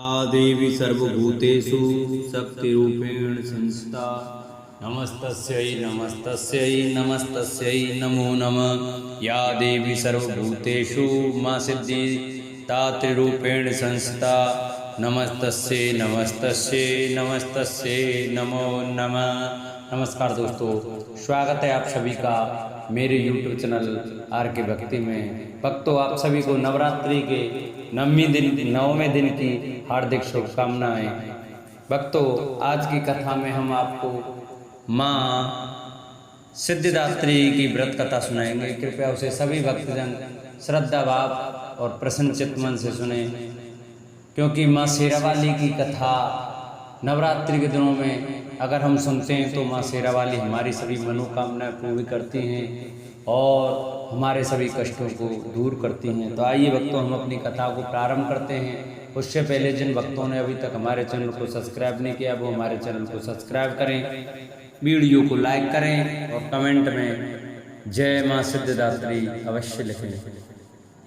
या देवी सर्वभूतेषु शक्तिरूपेण संस्था नमस्तस्यै नमस्तस्यै नमस्तस्यै नमो नमः। या देवी सर्वभूतेषु मां सिद्धिदात्रीरूपेण संस्था नमस्तस्यै नमस्तस्यै नमस्तस्यै नमो नमः। नमस्कार दोस्तों, स्वागत है आप सभी का मेरे YouTube चैनल आर के भक्ति में। भक्तों, आप सभी को नवरात्रि के नौवें दिन की हार्दिक शुभकामनाएं। भक्तों, आज की कथा में हम आपको माँ सिद्धिदात्री की व्रत कथा सुनाएंगे। कृपया उसे सभी भक्तजन श्रद्धा भाव और प्रसन्न चित्त मन से सुने, क्योंकि माँ शेरावाली की कथा नवरात्रि के दिनों में अगर हम सुनते हैं तो माँ शेरावाली हमारी सभी मनोकामनाएं पूरी करती हैं और हमारे सभी कष्टों को दूर करती हैं। तो आइए भक्तों, हम अपनी कथा को प्रारंभ करते हैं। उससे पहले जिन भक्तों ने अभी तक हमारे चैनल को सब्सक्राइब नहीं किया, वो हमारे चैनल को सब्सक्राइब करें, वीडियो को लाइक करें और कमेंट में जय माँ सिद्धिदात्री अवश्य लिखें।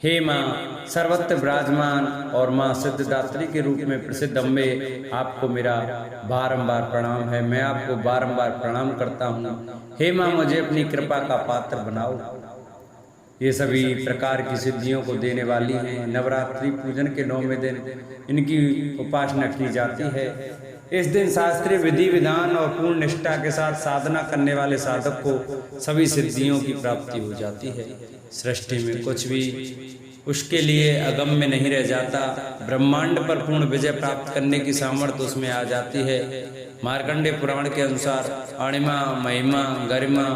हे माँ सर्वत्र विराजमान और माँ सिद्धिदात्री के रूप में प्रसिद्ध अम्बे, आपको मेरा बारंबार प्रणाम है। मैं आपको बारंबार प्रणाम करता हूँ। हे माँ, मुझे अपनी कृपा का पात्र बनाओ। ये सभी प्रकार की सिद्धियों को देने वाली हैं। नवरात्रि पूजन के 9वें दिन इनकी उपासना की जाती है। इस दिन शास्त्रीय विधि विधान और पूर्ण निष्ठा के साथ साधना करने वाले साधक को सभी सिद्धियों की प्राप्ति हो जाती है। सृष्टि में कुछ भी उसके लिए अगम्य नहीं रह जाता। ब्रह्मांड पर पूर्ण विजय प्राप्त करने की सामर्थ्य उसमें आ जाती है। मार्कंडेय पुराण के अनुसार अणिमा, महिमा, गरिमा,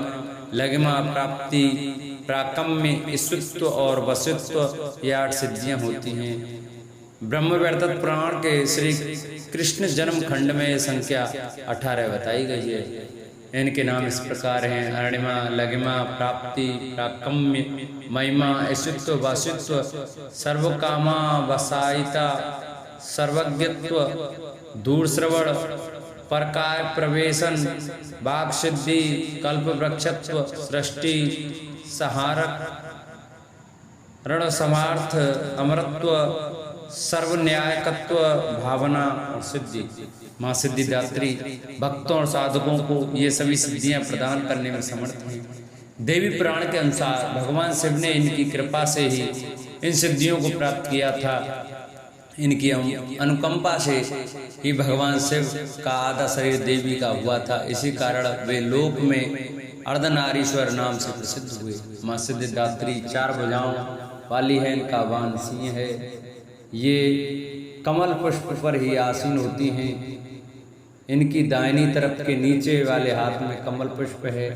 लगिमा, प्राप्ति, प्राकम्य, ईश्वरत्व और वशित्व, ये 8 सिद्धियां होती हैं। ब्रह्मवैवर्त पुराण के श्री कृष्ण जन्म खंड में संख्या 18 बताई गई है। इनके नाम इस प्रकार हैं: अणिमा, लगिमा, प्राप्ति, प्राकम्य, महिमा, ईश्वरत्व, वशित्व, सर्वकामा वसायिता, सर्वज्ञत्व, दूरश्रवण, परकाय प्रवेशन, वाक् सिद्धि, कल्प वृक्षत्व, सृष्टि सहारक, रण समार्थ, अमरत्व, सर्वन्यायकत्व, भावना और सिद्धि। माँ सिद्धिदात्री भक्तों और साधकों को ये सभी सिद्धियां प्रदान करने में समर्थ हैं। देवी पुराण के अनुसार भगवान शिव ने इनकी कृपा से ही इन सिद्धियों को प्राप्त किया था। इनकी अनुकंपा से ही भगवान शिव का आधा शरीर देवी का हुआ था। इसी कारण वे लोक में अर्धनारीश्वर नाम से प्रसिद्ध हुए। माँ सिद्धिदात्री 4 भुजाओं वाली है। इनका वाहन सिंह है। ये कमल पुष्प पर ही आसीन होती हैं। इनकी दाहिनी तरफ के नीचे वाले हाथ में कमल पुष्प है।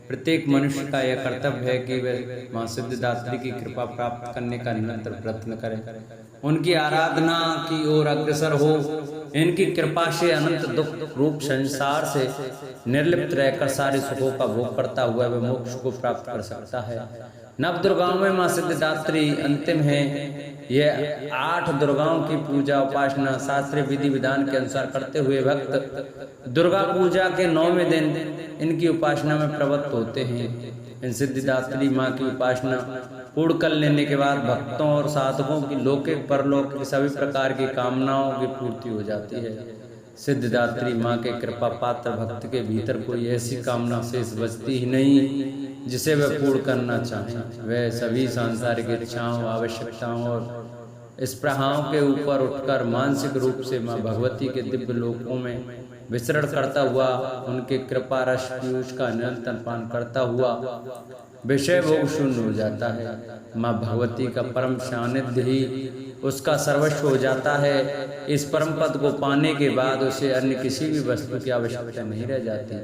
प्रत्येक मनुष्य का यह कर्तव्य है कि वह माँ सिद्धिदात्री की कृपा प्राप्त करने का निरंतर प्रयत्न करे, उनकी आराधना की ओर अग्रसर हो। इनकी कृपा से अनंत दुख रूप संसार से निर्लिप्त रहकर सारे सुखों का भोग करता हुआ वह मोक्ष को प्राप्त कर सकता है। नव दुर्गाओं में माँ सिद्धिदात्री अंतिम है। यह 8 दुर्गाओं की पूजा उपासना शास्त्रीय विधि विधान के अनुसार करते हुए भक्त दुर्गा पूजा के 9वें दिन इनकी उपासना में प्रवृत्त होते हैं। इन सिद्धिदात्री माँ की उपासना पूर्ण कर लेने के बाद भक्तों और साधकों की लौकिक परलौकिक की सभी प्रकार की कामनाओं की पूर्ति हो जाती है। सिद्धिदात्री माँ के कृपा पात्र भक्त के भीतर कोई ऐसी कामना शेष बचती ही नहीं जिसे वह पूर्ण करना चाहें। वह सभी सांसारिक इच्छाओं, आवश्यकताओं और स्पृहाओं के ऊपर उठकर मानसिक रूप से माँ भगवती के दिव्य लोकों में विचरण करता हुआ उनके कृपा रस पीयूष का निरंतर पान करता हुआ विषय भोग शून्य हो जाता है। माँ भगवती का परम सानिध्य ही उसका सर्वस्व हो जाता है। इस परम पद को पाने के बाद उसे अन्य किसी भी वस्तु की आवश्यकता नहीं रह जाती।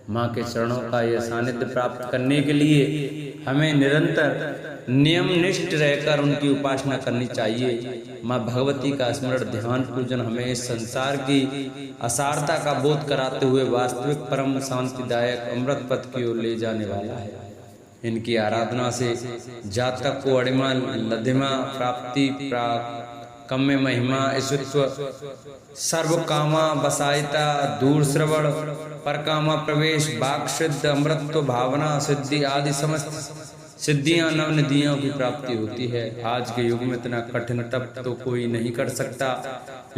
माँ के चरणों का यह सानिध्य प्राप्त करने के लिए हमें निरंतर नियमनिष्ठ रहकर उनकी उपासना करनी चाहिए। माँ भगवती का स्मरण, ध्यान, पूजन हमें इस संसार की असारता का बोध कराते हुए वास्तविक परम शांतिदायक अमृत पथ की ओर ले जाने वाला है। इनकी आराधना से जातक को अणिमा, लधिमा, प्राप्ति, प्राकम्य, महिमा, ईश्वरत्व, सर्वकामा वसायिता, दूरश्रवण, परकामा प्रवेश, वाक् सिद्ध, अमृतत्व, भावना सिद्धि आदि समस्त सिद्धियां नवनिधियों की प्राप्ति होती है। आज के युग में इतना कठिन तप तो कोई नहीं कर सकता,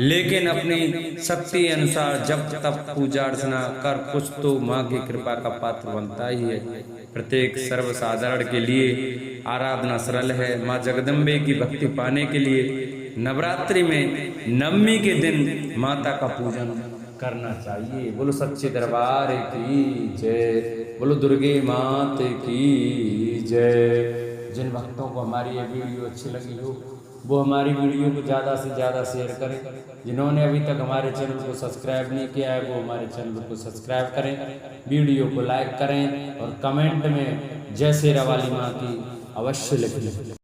लेकिन अपनी शक्ति अनुसार जब तप पूजा अर्चना कर कुछ तो माँ की कृपा का पात्र बनता ही है। प्रत्येक सर्वसाधारण के लिए आराधना सरल है। माँ जगदम्बे की भक्ति पाने के लिए नवरात्रि में नवमी के दिन माता का पूजन करना चाहिए। बोलो सच्चे दरबार की जय, बोलो दुर्गे मात की जय। जिन भक्तों को हमारी ये वीडियो अच्छी लगी हो वो हमारी वीडियो को ज़्यादा से ज़्यादा शेयर करें। जिन्होंने अभी तक हमारे चैनल को सब्सक्राइब नहीं किया है वो हमारे चैनल को सब्सक्राइब करें, वीडियो को लाइक करें और कमेंट में जय शेरा वाली माँ की अवश्य लिखें।